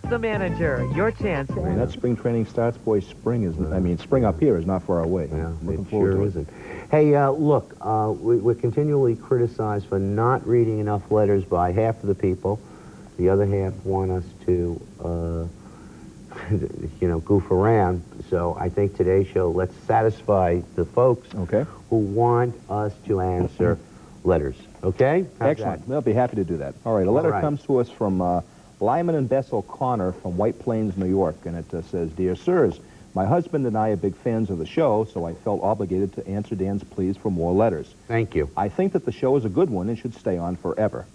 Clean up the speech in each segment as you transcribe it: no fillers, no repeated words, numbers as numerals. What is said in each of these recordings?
the Manager, your chance. I mean, that spring training starts, boy, spring is, I mean, spring up here is not far away. Yeah, Looking it forward sure to it. isn't. Hey, look, we're continually criticized for not reading enough letters by half of the people. The other half want us to, you know, goof around. So I think today's show, let's satisfy the folks who want us to answer letters. Okay? How's Excellent. that? They'll be happy to do that. All right, a letter comes to us from Lyman and Bess O'Connor from White Plains, New York, and it says, Dear Sirs, my husband and I are big fans of the show, so I felt obligated to answer Dan's pleas for more letters. Thank you. I think that the show is a good one and should stay on forever.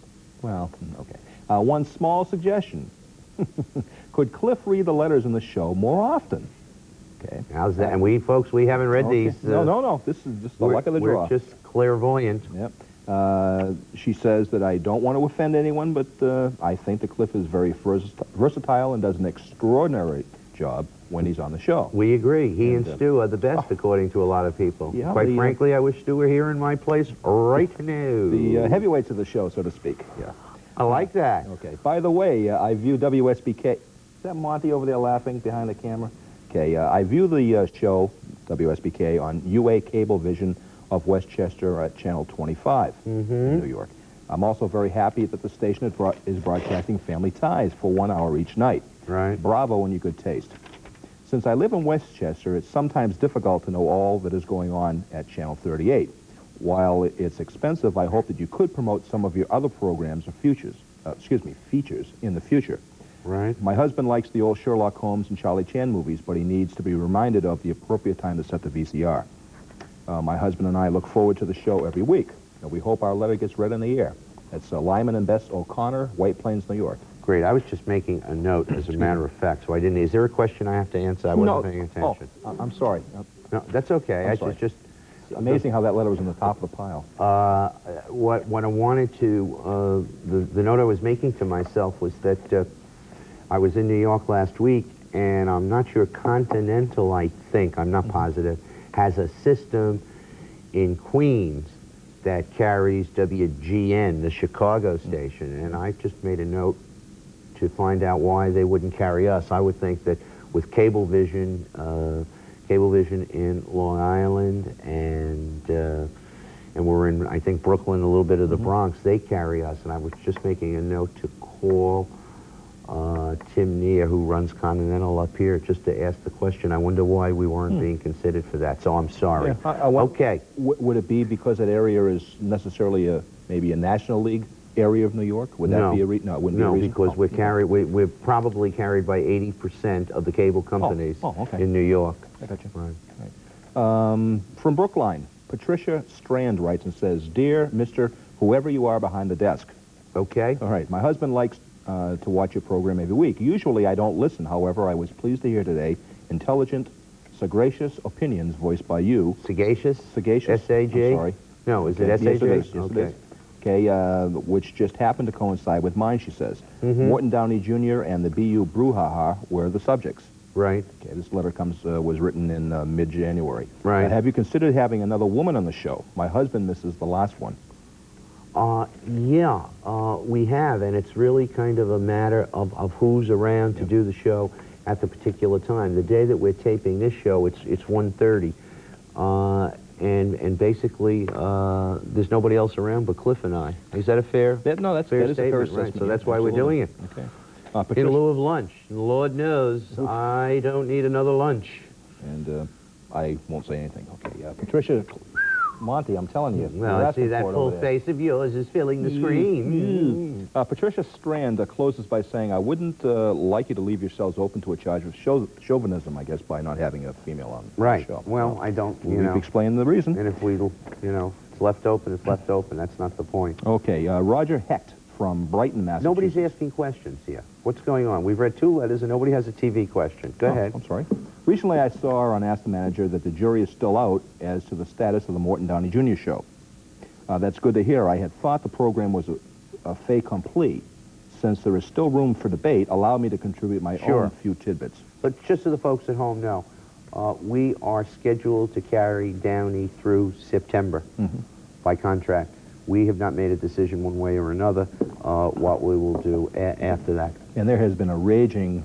Well, okay. One small suggestion. Could Cliff read the letters in the show more often? Okay. How's that? And we, folks, we haven't read these. No. This is just the luck of the draw. We're just clairvoyant. Yep. She says that I don't want to offend anyone, but I think that Cliff is very versatile and does an extraordinary job when he's on the show. We agree. He and Stu are the best, according to a lot of people. Yeah, Quite frankly, I wish Stu were here in my place right now. The heavyweights of the show, so to speak. Yeah. I like that. Okay. By the way, I view WSBK. Is that Monty over there laughing behind the camera? Okay. I view the show, WSBK, on UA Cablevision of Westchester at Channel 25 in New York. I'm also very happy that the station is broadcasting Family Ties for 1 hour each night. Right. Bravo and your good taste. Since I live in Westchester, it's sometimes difficult to know all that is going on at Channel 38. While it's expensive, I hope that you could promote some of your other programs or features in the future. Right. My husband likes the old Sherlock Holmes and Charlie Chan movies, but he needs to be reminded of the appropriate time to set the VCR. My husband and I look forward to the show every week, and we hope our letter gets read in the air. That's Lyman and Bess O'Connor, White Plains, New York. Great. I was just making a note, as a matter of fact, so I didn't... Is there a question I have to answer? I wasn't paying attention. Oh, I'm sorry. No, that's okay. I'm sorry. Just amazing how that letter was on the top of the pile. What I wanted to... the note I was making to myself was that I was in New York last week, and I'm not sure Continental, I think, I'm not positive, has a system in Queens that carries WGN, the Chicago station, and I just made a note to find out why they wouldn't carry us. I would think that with Cablevision in Long Island, and we're in, I think, Brooklyn, a little bit of the Bronx, they carry us, and I was just making a note to call Tim Neer, who runs Continental up here, just to ask the question. I wonder why we weren't being considered for that, so I'm sorry. Yeah, okay. Would it be because that area is necessarily maybe a National League area of New York? Would that be a reason? No, it wouldn't be a reason? Because we're probably carried by 80% of the cable companies in New York. I got you. Right. From Brookline, Patricia Strand writes and says, Dear Mr. Whoever you are behind the desk. Okay. All right. My husband likes to watch your program every week. Usually I don't listen. However, I was pleased to hear today intelligent, sagacious opinions voiced by you. Sagacious? Sagacious. S-A-G? I'm sorry. No, is it S-A-G? Yes, it is. Yes, it is. Okay, which just happened to coincide with mine, she says. Morton Downey Jr. and the BU brouhaha were the subjects. Right. Okay, this letter was written in mid-January. Right. Have you considered having another woman on the show? My husband misses the last one. Yeah, we have, and it's really kind of a matter of who's around to do the show at the particular time. The day that we're taping this show, it's 1:30, and basically there's nobody else around but Cliff and I. Is that a fair? No, that's fair that is statement, a fair right? assessment. So that's why we're doing it. Okay. In lieu of lunch. And Lord knows I don't need another lunch. And I won't say anything. Okay. Patricia. Monty, I'm telling you. Well, I see that full face of yours is filling the screen. Patricia Strand closes by saying, I wouldn't like you to leave yourselves open to a charge of chauvinism, I guess, by not having a female on the show. Well, I don't, We've explained the reason. And if we, it's left open, it's left open. That's not the point. Okay, Roger Hecht from Brighton, Massachusetts. Nobody's asking questions here. What's going on? We've read 2 letters and nobody has a TV question. Go ahead. I'm sorry. Recently I saw on Ask the Manager that the jury is still out as to the status of the Morton Downey Jr. show. That's good to hear. I had thought the program was a fait accompli. Since there is still room for debate, allow me to contribute my own few tidbits. But just so the folks at home know, we are scheduled to carry Downey through September by contract. We have not made a decision one way or another. what we will do after that. And there has been a raging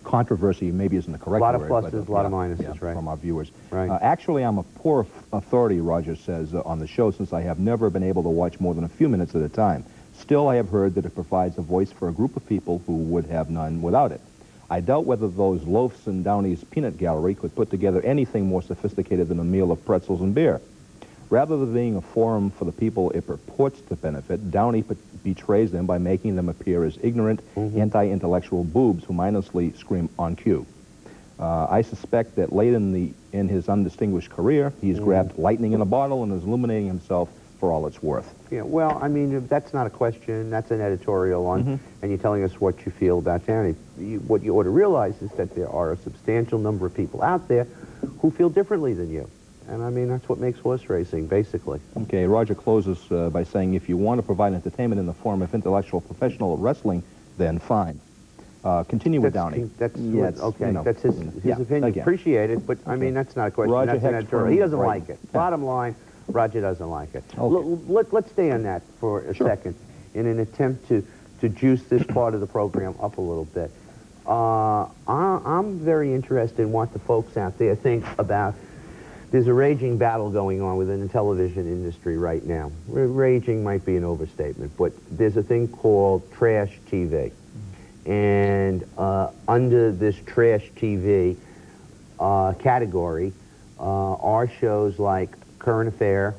controversy, maybe isn't the correct word. A lot of pluses, a lot of minuses, right? From our viewers. Right. Actually, I'm a poor authority, Roger says, on the show, since I have never been able to watch more than a few minutes at a time. Still, I have heard that it provides a voice for a group of people who would have none without it. I doubt whether those Loafs and Downey's peanut gallery could put together anything more sophisticated than a meal of pretzels and beer. Rather than being a forum for the people it purports to benefit, Downey betrays them by making them appear as ignorant, anti-intellectual boobs who mindlessly scream on cue. I suspect that late in his undistinguished career, he's grabbed lightning in a bottle and is illuminating himself for all it's worth. Yeah, well, I mean, that's not a question. That's an editorial on, and you're telling us what you feel about Downey. What you ought to realize is that there are a substantial number of people out there who feel differently than you. And I mean, that's what makes horse racing, basically. Okay, Roger closes by saying, if you want to provide entertainment in the form of intellectual professional wrestling, then fine. Continue with Downey. That's okay. You know, that's his opinion. Again. Appreciate it, but I mean, that's not a question. Roger that's an editorial. He doesn't like it. Bottom line, Roger doesn't like it. Okay. Let's stay on that for a second in an attempt to juice this part of the program up a little bit. I'm very interested in what the folks out there think about. There's a raging battle going on within the television industry right now. Raging might be an overstatement, but there's a thing called trash TV. And under this trash TV category are shows like Current Affair,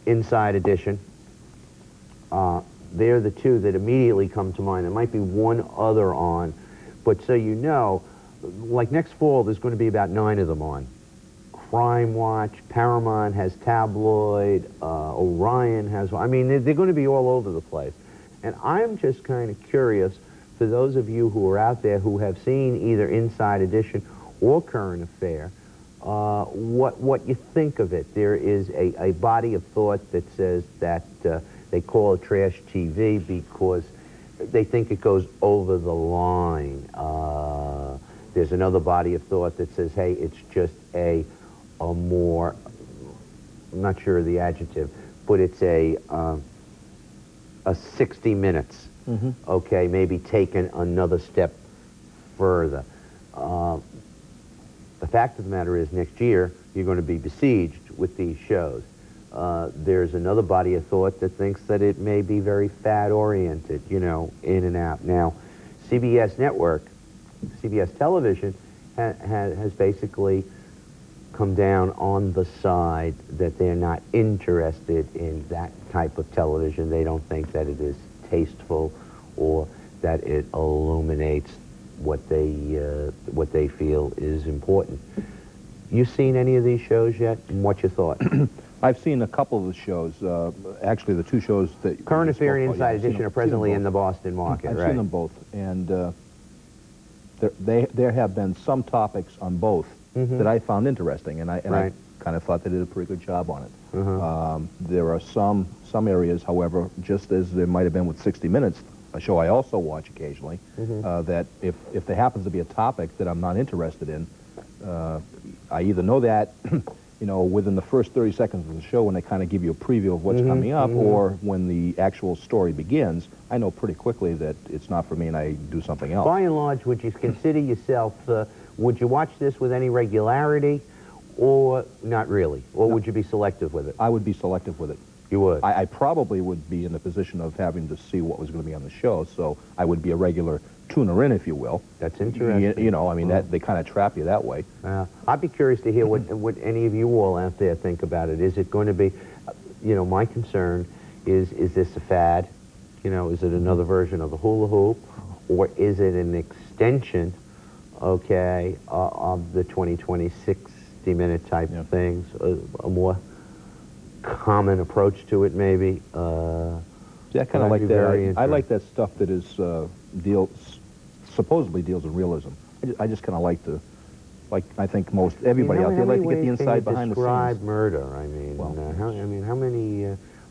Inside Edition. They're the two that immediately come to mind. There might be one other on, but so you know, like next fall, there's going to be about 9 of them on. Crime Watch, Paramount has Tabloid, Orion has, I mean, they're going to be all over the place. And I'm just kind of curious, for those of you who are out there who have seen either Inside Edition or Current Affair, what you think of it. There is a body of thought that says that they call it trash TV because they think it goes over the line. There's another body of thought that says, hey, it's just a more, I'm not sure of the adjective, but it's a 60 minutes, okay, maybe taken another step further. The fact of the matter is, next year, you're going to be besieged with these shows. There's another body of thought that thinks that it may be very fad-oriented, you know, in and out. Now, CBS Network, CBS Television, has basically come down on the side that they're not interested in that type of television. They don't think that it is tasteful or that it illuminates what they feel is important. You seen any of these shows yet? And what's your thought? I've seen a couple of the shows. Actually, the two shows that Current Affair and Inside Edition are presently in the Boston market, I've seen them both, and there have been some topics on both that I found interesting, and I kind of thought they did a pretty good job on it. There are some areas, however, just as there might have been with 60 Minutes, a show I also watch occasionally, that if there happens to be a topic that I'm not interested in, I either know that, you know, within the first 30 seconds of the show when they kind of give you a preview of what's coming up, or when the actual story begins, I know pretty quickly that it's not for me and I do something else. By and large, would you consider yourself, would you watch this with any regularity, or not really? Or would you be selective with it? I would be selective with it. You would? I probably would be in the position of having to see what was going to be on the show, so I would be a regular tuner in, if you will. That's interesting. You know, I mean, they kind of trap you that way. I'd be curious to hear what any of you all out there think about it. Is it going to be, you know, my concern is this a fad? You know, is it another version of the hula hoop? Or is it an extension, okay, of the 2020 60-minute type of things? A more common approach to it, maybe? See, I kind of like that. I like that stuff that is supposedly deals with realism. I just kind of like to, I think most everybody out there like to get the inside behind the scenes. Describe murder. I mean, how many?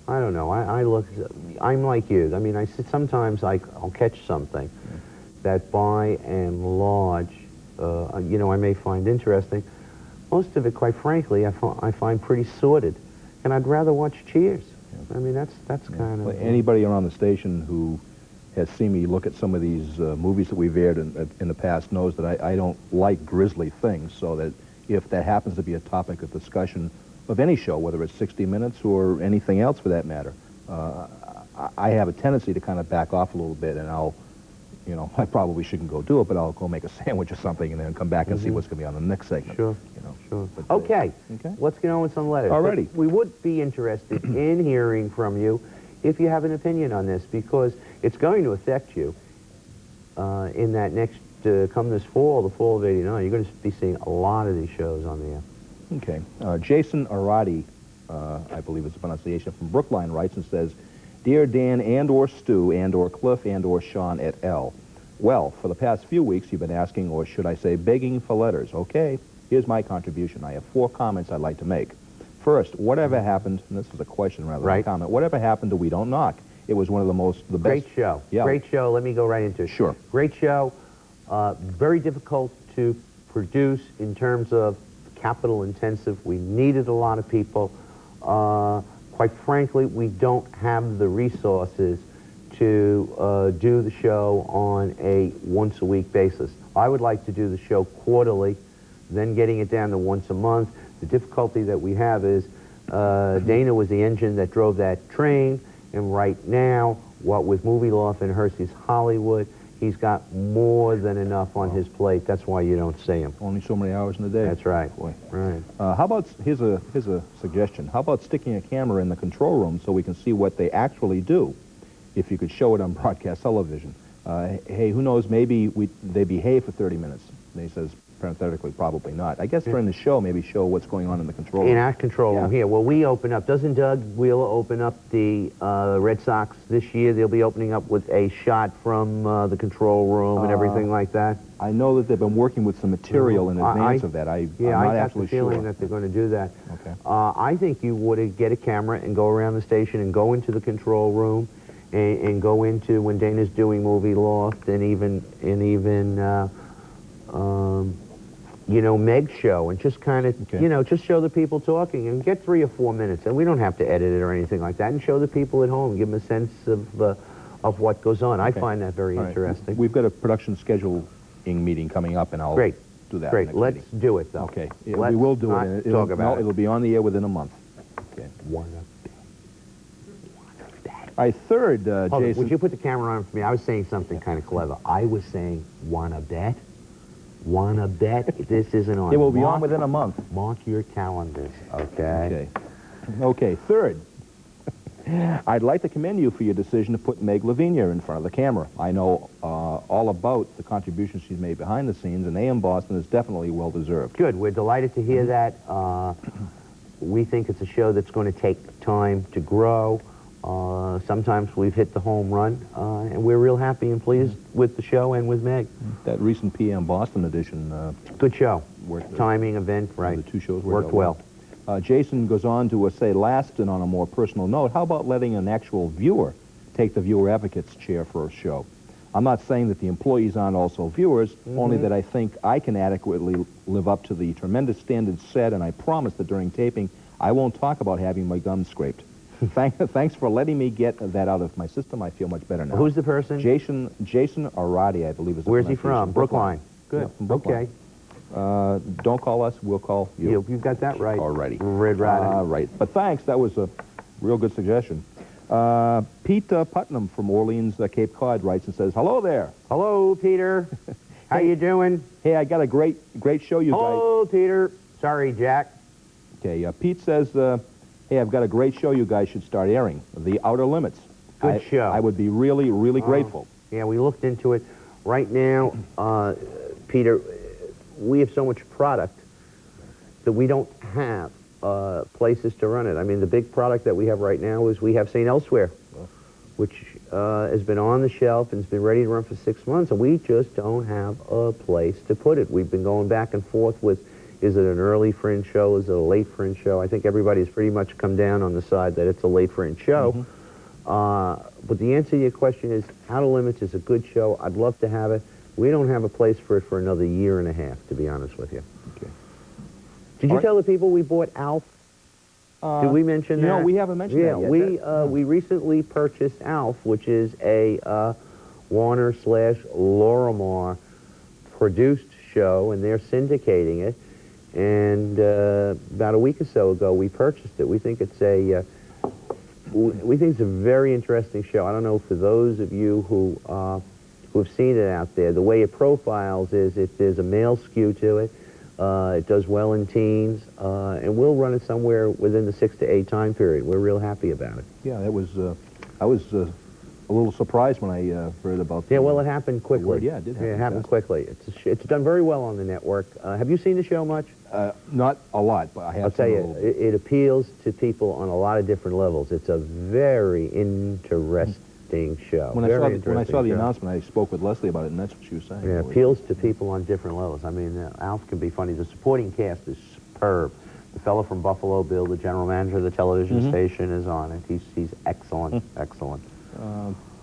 I don't know. I'm like you. I mean, sometimes I'll catch something that, by and large, you know, I may find interesting. Most of it, quite frankly, I find pretty sordid, and I'd rather watch Cheers. I mean, that's kind Well, of... anybody around the station who has seen me look at some of these movies that we've aired in the past knows that I don't like grisly things, so that if that happens to be a topic of discussion of any show, whether it's 60 Minutes or anything else for that matter, I have a tendency to kind of back off a little bit, and I'll, you know, I probably shouldn't go do it, but I'll go make a sandwich or something and then come back and see what's going to be on the next segment. Sure, you know. sure. But, Okay, okay, let's get on with some letters. Alrighty. But we would be interested in hearing from you if you have an opinion on this, because it's going to affect you in that next, come this fall, the fall of '89, you're going to be seeing a lot of these shows on the air. Okay. Jason Arati, I believe is the pronunciation, from Brookline writes and says, Dear Dan and or Stu and or Cliff and or Sean et al. Well, for the past few weeks you've been asking, or should I say begging for letters. Okay, here's my contribution. I have 4 comments I'd like to make. First, whatever happened, and this is a question rather than a comment, whatever happened to We Don't Knock? It was one of the best. Great show. Yeah. Great show. Let me go right into it. Sure. Great show. Very difficult to produce in terms of capital intensive. We needed a lot of people. Quite frankly, we don't have the resources to do the show on a once-a-week basis. I would like to do the show quarterly, then getting it down to once a month. The difficulty that we have is Dana was the engine that drove that train, and right now, what with Movie Loft and Hersey's Hollywood, he's got more than enough on his plate. That's why you don't see him. Only so many hours in a day. That's right. Boy. Right. How about, here's a suggestion. How about sticking a camera in the control room so we can see what they actually do, if you could show it on broadcast television? Hey, who knows, maybe they behave for 30 minutes. And he says, parenthetically, probably not. I guess during the show, maybe show what's going on in the control room. In our control room here. Well, we open up. Doesn't Doug Wheeler open up the Red Sox this year? They'll be opening up with a shot from the control room and everything like that. I know that they've been working with some material in advance of that. I'm not I got the absolutely feeling sure that they're going to do that. Okay. I think you would get a camera and go around the station and go into the control room and go into when Dana's doing Movie Loft and even you know, Meg's show, and just kind of, you know, just show the people talking and get 3 or 4 minutes, and we don't have to edit it or anything like that, and show the people at home, give them a sense of what goes on. I find that very interesting. We've got a production scheduling meeting coming up, and I'll do that. Great. Next Let's meeting. do it, though. Okay. Let's we will do not it. talk about it. It'll be on the air within a month. Okay. One of All right, third, Hold on, Jason. would you put the camera on for me? I was saying something kind of clever. I was saying, wanna bet? Wanna bet? This isn't on. It will be on within a month. Mark your calendars, okay? Okay, third. I'd like to commend you for your decision to put Meg Lavinia in front of the camera. I know all about the contributions she's made behind the scenes, and AM Boston is definitely well-deserved. Good. We're delighted to hear that. We think it's a show that's going to take time to grow. Sometimes we've hit the home run, and we're real happy and pleased with the show and with Meg. That recent PM Boston edition good show. Worked. Timing, event, right. The 2 shows worked well. Jason goes on to say, last and on a more personal note, how about letting an actual viewer take the viewer advocate's chair for a show? I'm not saying that the employees aren't also viewers, only that I think I can adequately live up to the tremendous standards set, and I promise that during taping, I won't talk about having my gums scraped. Thanks for letting me get that out of my system. I feel much better now. Who's the person? Jason Arati, I believe is the Where's he from? Brookline. Good. Yeah, from Brookline. Okay. Don't call us, we'll call you. You've got that right. Already. Red Riding. Right. But thanks, that was a real good suggestion. Pete Putnam from Orleans, Cape Cod writes and says, hello there. Hello, Peter. How you doing? Hey, I got a great show, you guys. Hello, Peter. Sorry, Jack. Okay, Pete says, hey, I've got a great show you guys should start airing, The Outer Limits. Good show. I would be really, really grateful. Yeah, we looked into it. Right now, Peter, we have so much product that we don't have places to run it. I mean, the big product that we have right now is we have St. Elsewhere, which has been on the shelf and has been ready to run for 6 months, and we just don't have a place to put it. We've been going back and forth with, is it an early fringe show, is it a late fringe show? I think everybody's pretty much come down on the side that it's a late fringe show. But the answer to your question is, Outer Limits is a good show. I'd love to have it. We don't have a place for it for another year and a half, to be honest with you. Okay. Did you tell the people we bought Alf? Did we mention that? No, we haven't mentioned that yet. We recently purchased ALF, which is a Warner/Lorimar produced show, and they're syndicating it. And about a week or so ago, we purchased it. We think it's a very interesting show. I don't know, for those of you who have seen it out there, the way it profiles is there's a male skew to it. It does well in teens, and we'll run it somewhere within the 6 to 8 time period. We're real happy about it. Yeah, that was. I was a little surprised when I heard about. Yeah, well, it happened quickly. Yeah, it did happen. Yeah, it happened quickly. It's done very well on the network. Have you seen the show much? Not a lot, but I have. I'll tell you, it appeals to people on a lot of different levels. It's a very interesting show. When I saw the announcement, I spoke with Leslie about it, and that's what she was saying. Yeah, it appeals to people on different levels. I mean, Alf can be funny. The supporting cast is superb. The fellow from Buffalo Bill, the general manager of the television station, is on it. He's excellent, excellent.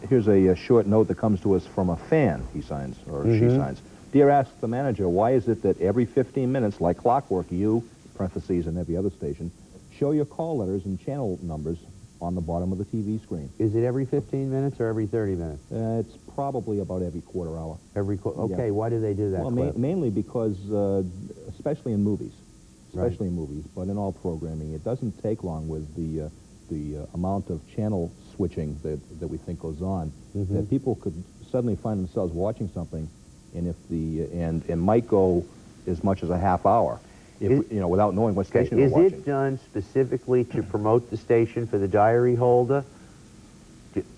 Here's a short note that comes to us from a fan, he signs, or she signs. Dear Ask the Manager, why is it that every 15 minutes, like clockwork, you, parentheses, and every other station, show your call letters and channel numbers on the bottom of the TV screen? Is it every 15 minutes or every 30 minutes? It's probably about every quarter hour. Okay, why do they do that? Well, mainly because, especially in movies, but in all programming, it doesn't take long with the amount of channel switching that we think goes on, that people could suddenly find themselves watching something, and and might go as much as a half hour, without knowing what station we're watching. Is it done specifically to promote the station for the diary holder?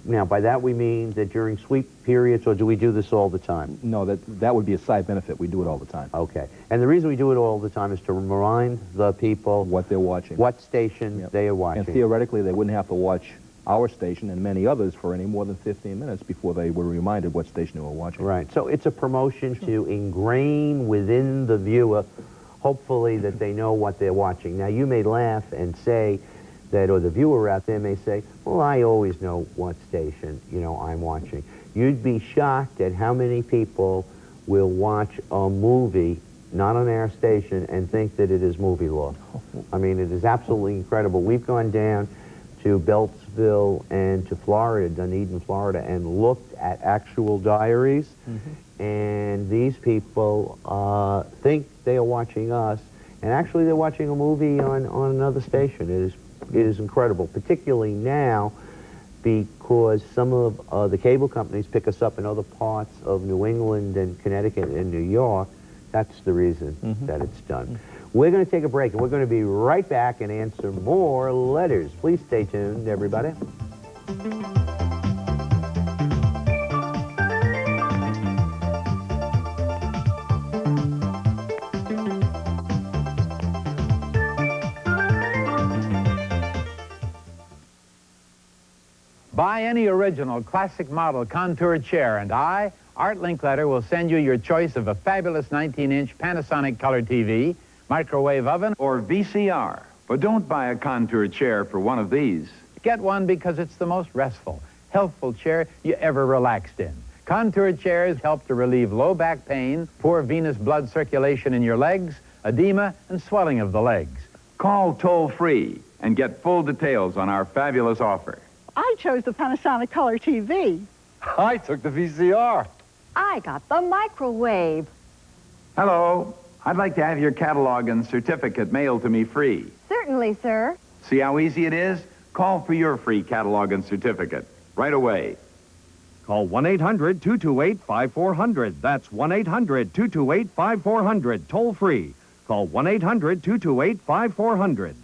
Now, by that we mean that during sweep periods, or do we do this all the time? No, that would be a side benefit. We do it all the time. Okay. And the reason we do it all the time is to remind the people what they're watching, what station they are watching. And theoretically, they wouldn't have to watch our station and many others for any more than 15 minutes before they were reminded what station they were watching. Right. So it's a promotion to ingrain within the viewer, hopefully, that they know what they're watching. Now, you may laugh and say that, or the viewer out there may say, well, I always know what station, I'm watching. You'd be shocked at how many people will watch a movie not on our station and think that it is movie law. I mean, it is absolutely incredible. We've gone down to Beltsville and to Florida, Dunedin, Florida, and looked at actual diaries, and these people think they are watching us, and actually they're watching a movie on another station. It is incredible, particularly now, because some of the cable companies pick us up in other parts of New England and Connecticut and New York. That's the reason that it's done. We're going to take a break, and we're going to be right back and answer more letters. Please stay tuned, everybody. Buy any original classic model contour chair, and I, Art Linkletter, will send you your choice of a fabulous 19-inch Panasonic color TV, microwave oven, or VCR. But don't buy a contour chair for one of these. Get one because it's the most restful, healthful chair you ever relaxed in. Contour chairs help to relieve low back pain, poor venous blood circulation in your legs, edema, and swelling of the legs. Call toll-free and get full details on our fabulous offer. I chose the Panasonic Color TV. I took the VCR. I got the microwave. Hello. I'd like to have your catalog and certificate mailed to me free. Certainly, sir. See how easy it is? Call for your free catalog and certificate right away. Call 1-800-228-5400. That's 1-800-228-5400. Toll free. Call 1-800-228-5400.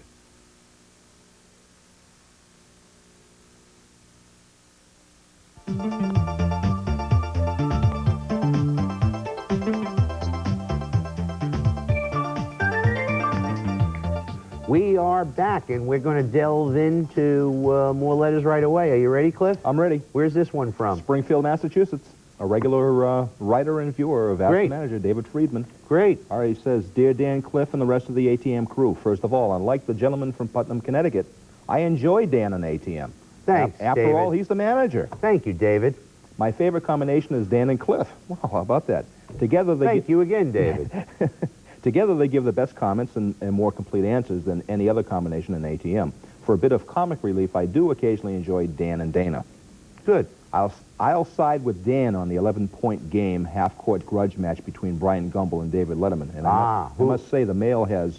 We are back, and we're going to delve into more letters right away. Are you ready, Cliff? I'm ready. Where's this one from? Springfield, Massachusetts. A regular writer and viewer of Ask the Manager, David Friedman. Great. All right, he says, Dear Dan, Cliff, and the rest of the ATM crew, first of all, unlike the gentleman from Putnam, Connecticut, I enjoy Dan on ATM. Thanks, After David. all, he's the manager. Thank you, David. My favorite combination is Dan and Cliff. Wow, how about that? Together they Thank you again, David. Together, they give the best comments and more complete answers than any other combination in ATM. For a bit of comic relief, I do occasionally enjoy Dan and Dana. Good. I'll side with Dan on the 11-point game half-court grudge match between Brian Gumbel and David Letterman. And I must say the mail has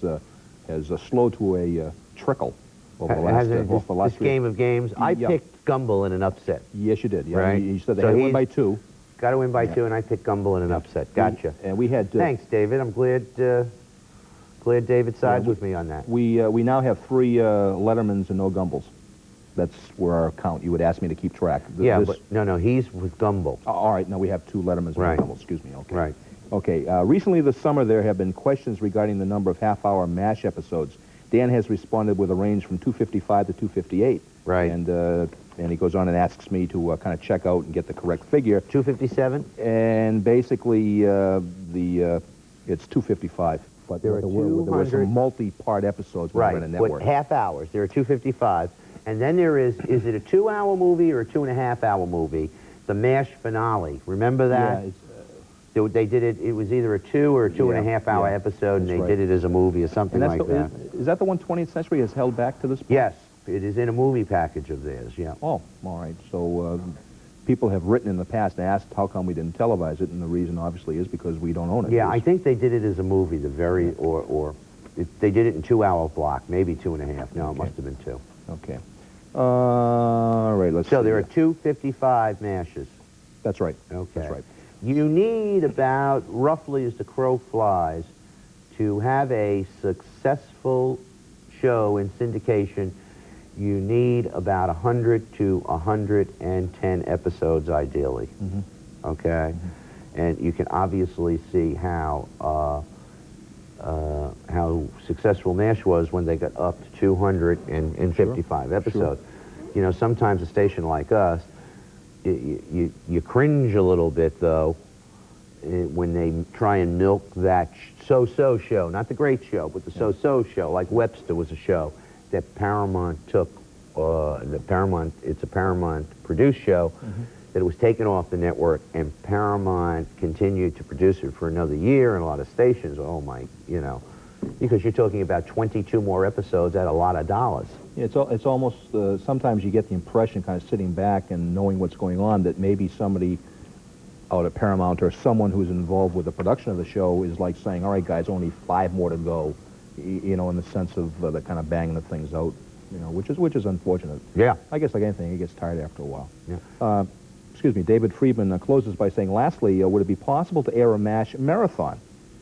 slowed to a trickle over the last, this game of games. I picked Gumbel in an upset. Yes, you did. Yeah, right? You said they had to win by 2. Got to win by 2, and I picked Gumbel in an upset. Gotcha. And we had... Thanks, David. I'm glad David sides with me on that. We now have 3 Lettermans and no Gumbels. That's where our count. You would ask me to keep track. But no, he's with Gumbel. All right, no, we have 2 Lettermans and no Gumbels. Excuse me. Okay. Right. Okay. Recently this summer, there have been questions regarding the number of half-hour MASH episodes. Dan has responded with a range from 255 to 258. Right. And he goes on and asks me to kind of check out and get the correct figure. 257? And basically, it's 255. But there were some multi-part episodes on the network. With half hours. There are 255. And then there is it a 2-hour movie or a 2.5-hour movie? The MASH finale. Remember that? Yeah, they did it was either a 2 or a 2.5-hour episode, and they did it as a movie or something like that. Is that the one 20th Century has held back to this point? Yes. It is in a movie package of theirs, yeah. Oh, all right. So people have written in the past and asked how come we didn't televise it, and the reason obviously is because we don't own it. Yeah, I think they did it as a movie, they did it in 2-hour block, maybe 2.5. No, it must have been 2. Okay. All right, let's see. So there are 255 MASHs. That's right. Okay. That's right. You need about, roughly as the crow flies, to have a successful show in syndication, you need about 100 to 110 episodes, ideally. Okay? And you can obviously see how successful MASH was when they got up to 255 episodes. You know, sometimes a station like us, you cringe a little bit, though, when they try and milk that so-so show. Not the great show, but the so-so show, like Webster was a show that Paramount took, it's a Paramount-produced show, that it was taken off the network, and Paramount continued to produce it for another year, and a lot of stations, because you're talking about 22 more episodes at a lot of dollars. Yeah, it's almost, sometimes you get the impression, kind of sitting back and knowing what's going on, that maybe somebody out at Paramount or someone who's involved with the production of the show is like saying, all right, guys, only 5 more to go, in the sense of the kind of banging the things out, which is unfortunate. Yeah. I guess like anything, it gets tired after a while. Yeah. Excuse me, David Friedman closes by saying, lastly, would it be possible to air a MASH marathon?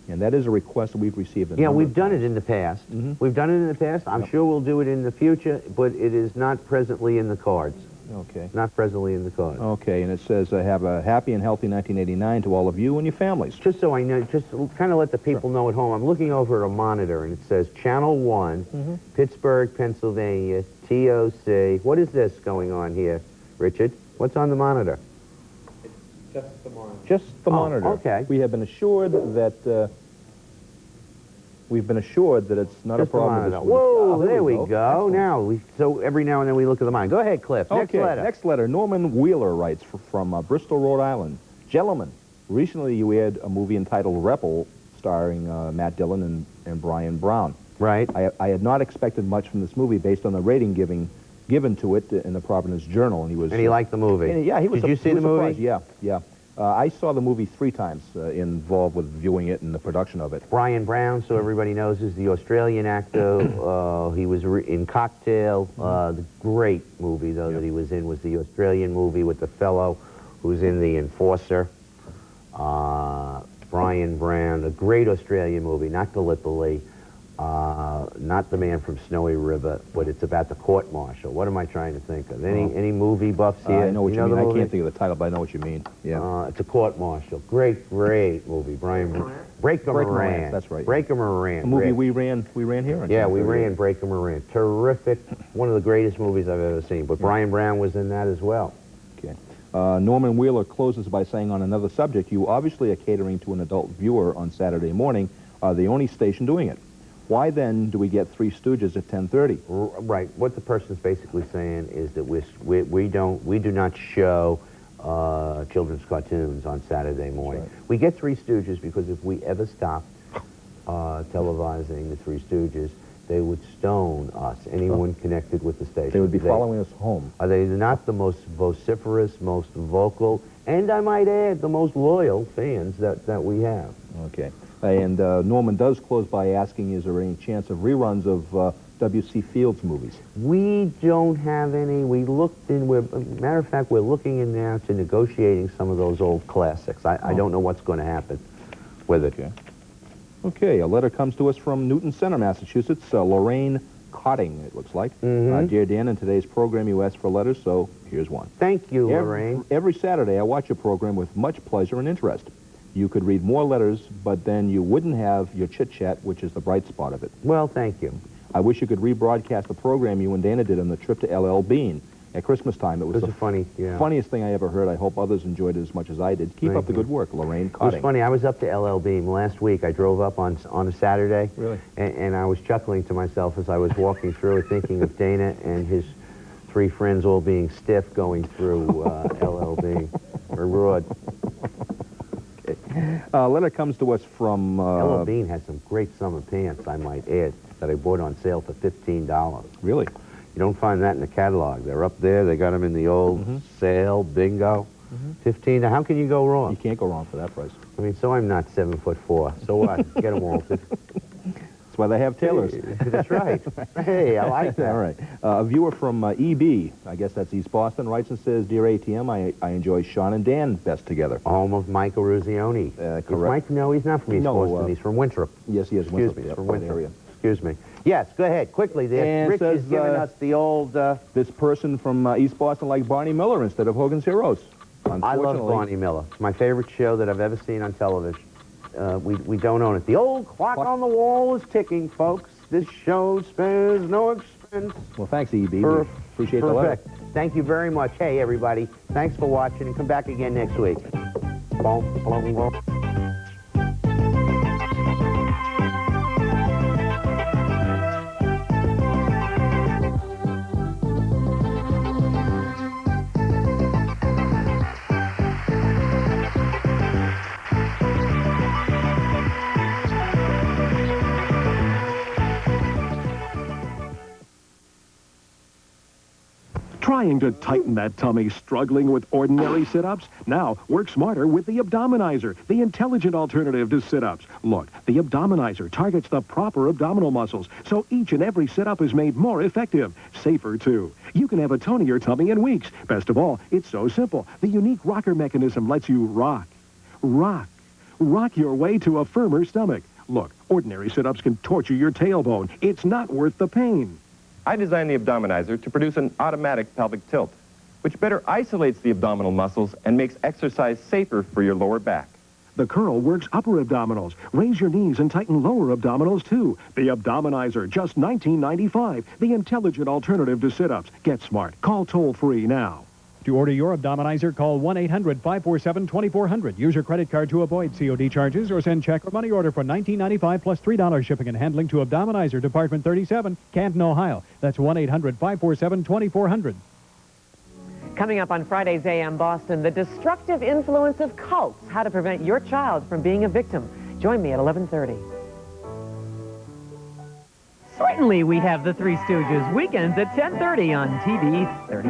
And that is a request that we've received. Yeah, we've done it in the past. We've done it in the past. I'm sure we'll do it in the future, but it is not presently in the cards. Okay. Not presently in the cards. Okay, and it says, have a happy and healthy 1989 to all of you and your families. Just so I know, just kind of let the people know at home, I'm looking over at a monitor, and it says Channel 1, Pittsburgh, Pennsylvania, TOC. What is this going on here, Richard? What's on the monitor? Just the monitor. Just the monitor. Okay. We have been assured that it's not a problem. Whoa, there we go. Now, so every now and then we look at the monitor. Go ahead, Cliff. Okay, next letter. Norman Wheeler writes from Bristol, Rhode Island. Gentlemen, recently you aired a movie entitled Rebel, starring Matt Dillon and Brian Brown. Right. I had not expected much from this movie based on the rating given to it in the Providence Journal, and he liked the movie. Yeah, he was. Did you see the movie? Surprised. Yeah. I saw the movie 3 times, involved with viewing it and the production of it. Brian Brown, so everybody knows, is the Australian actor. He was in Cocktail. The great movie, though, that he was in was the Australian movie with the fellow who's in The Enforcer. Brian Brown, a great Australian movie, not Gallipoli. Not The Man from Snowy River, but it's about the court-martial. What am I trying to think of? Any movie buffs here? I know what you mean. I can't think of the title, but I know what you mean. Yeah. It's a court-martial. Great movie. Breaker Moran. That's right. Breaker Moran. A movie we ran here. Yeah, we ran Breaker Moran. Terrific. One of the greatest movies I've ever seen. But Brian Brown was in that as well. Okay. Norman Wheeler closes by saying, on another subject, you obviously are catering to an adult viewer on Saturday morning, the only station doing it. Why then do we get Three Stooges at 10:30? Right. What the person's basically saying is that we do not show children's cartoons on Saturday morning. Right. We get Three Stooges because if we ever stopped televising the Three Stooges, they would stone us, anyone connected with the station. They would be following us home. Are they not the most vociferous, most vocal, and I might add, the most loyal fans that we have? Okay. And Norman does close by asking, is there any chance of reruns of W.C. Fields movies? We don't have any. We looked in, matter of fact, we're looking in now to negotiating some of those old classics. I don't know what's going to happen with it. Okay. Okay, a letter comes to us from Newton Center, Massachusetts. Lorraine Cotting, it looks like. Dear Dan, in today's program you asked for letters, so here's one. Thank you, Lorraine. Every Saturday I watch your program with much pleasure and interest. You could read more letters, but then you wouldn't have your chit-chat, which is the bright spot of it. Well, thank you. I wish you could rebroadcast the program you and Dana did on the trip to LL Bean at Christmas time. It was the funniest thing I ever heard. I hope others enjoyed it as much as I did. Keep up the good work, Lorraine Cotting. It was funny. I was up to LL Bean last week. I drove up on a Saturday. Really? And I was chuckling to myself as I was walking through it, thinking of Dana and his 3 friends all being stiff going through LL Bean, or Rod. A letter comes to us from... LL Bean has some great summer pants, I might add, that I bought on sale for $15. Really? You don't find that in the catalog. They're up there. They got them in the old sale, bingo. 15. How can you go wrong? You can't go wrong for that price. I mean, so I'm not 7'4". So what? Get them altered. That's why they have tailors. That's right. Hey, I like that. All right. A viewer from EB, I guess that's East Boston, writes and says, Dear ATM, I enjoy Sean and Dan best together. Home of Mike Eruzione. Correct. Mike, no, he's not from East Boston. He's from Winthrop. Yes, he is. Excuse me, from Winthrop. Excuse me. Yes, go ahead, quickly there. And Rich says, is giving us the old... this person from East Boston likes Barney Miller instead of Hogan's Heroes. I love Barney Miller. It's my favorite show that I've ever seen on television. We don't own it. The old clock on the wall is ticking, folks. This show spares no expense. Well, thanks, EB. Appreciate the letter. Thank you very much. Hey, everybody, thanks for watching, and come back again next week. Boom, boom, boom. Trying to tighten that tummy, struggling with ordinary sit-ups? Now, work smarter with the Abdominizer, the intelligent alternative to sit-ups. Look, the Abdominizer targets the proper abdominal muscles, so each and every sit-up is made more effective. Safer, too. You can have a tonier tummy in weeks. Best of all, it's so simple. The unique rocker mechanism lets you rock your way to a firmer stomach. Look, ordinary sit-ups can torture your tailbone. It's not worth the pain. I designed the Abdominizer to produce an automatic pelvic tilt, which better isolates the abdominal muscles and makes exercise safer for your lower back. The curl works upper abdominals. Raise your knees and tighten lower abdominals, too. The Abdominizer, just $19.95. The intelligent alternative to sit-ups. Get smart. Call toll-free now. To order your Abdominizer, call 1-800-547-2400. Use your credit card to avoid COD charges or send check or money order for $19.95 plus $3 shipping and handling to Abdominizer, Department 37, Canton, Ohio. That's 1-800-547-2400. Coming up on Friday's AM Boston, the destructive influence of cults, how to prevent your child from being a victim. Join me at 11:30. Certainly we have the Three Stooges, weekends at 10:30 on TV 30.